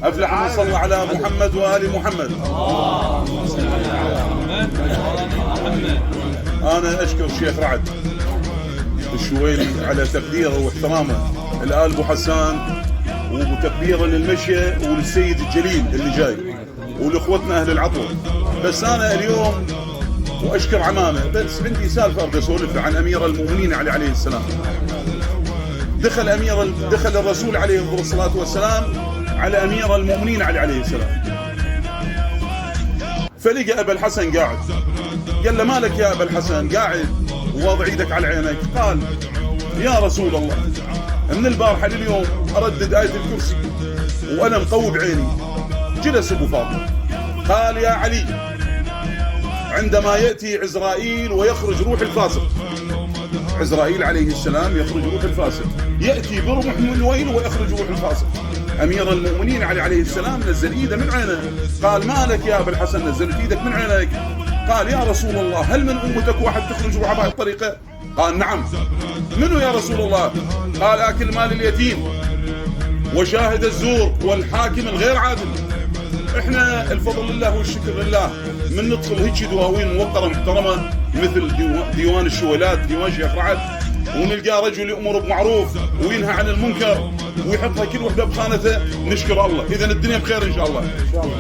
أفلح من صلى على محمد وآل محمد. أنا أشكر الشيخ رعد الشويلي على تقديره واحترامه الآل أبو حسان، وتقديره للمشي وللسيد الجليل اللي جاي ولإخوتنا أهل العطوة. بس أنا اليوم وأشكر عمامة، بس عندي سالفة أريد أسولف عن أمير المؤمنين عليه السلام. دخل الرسول عليه الصلاة والسلام على أمير المؤمنين عليه السلام، فلقى أبا الحسن قاعد. قال له مالك يا أبا الحسن قاعد وواضع ايدك على عينك؟ قال يا رسول الله من البارحة لليوم أردد آية الكرسي وأنا مقوب عيني. جلس أبو فاطمة قال يا علي عندما يأتي عزرائيل ويخرج روح الفاسق، عزرائيل عليه السلام يخرج روح الفاسق، يأتي برمح من الويل ويخرج روح الفاسق. أمير المؤمنين عليه السلام نزل إيده من عينه. قال مالك يا أبا الحسن نزلت إيدك من عينك؟ قال يا رسول الله هل من أمتك واحد تخرج روحه بهذه الطريقة؟ قال نعم. منو يا رسول الله؟ قال آكل مال اليتيم وشاهد الزور والحاكم الغير عادل. احنا الفضل لله والشكر لله من ندخل هيك دواوين موقرة محترمة مثل ديوان الشويلات، ديوان شيخ رعد، ونلقى رجل يأمر بمعروف وينهى عن المنكر ويحطها كل وحده بخانته، نشكر الله. اذا الدنيا بخير ان شاء الله.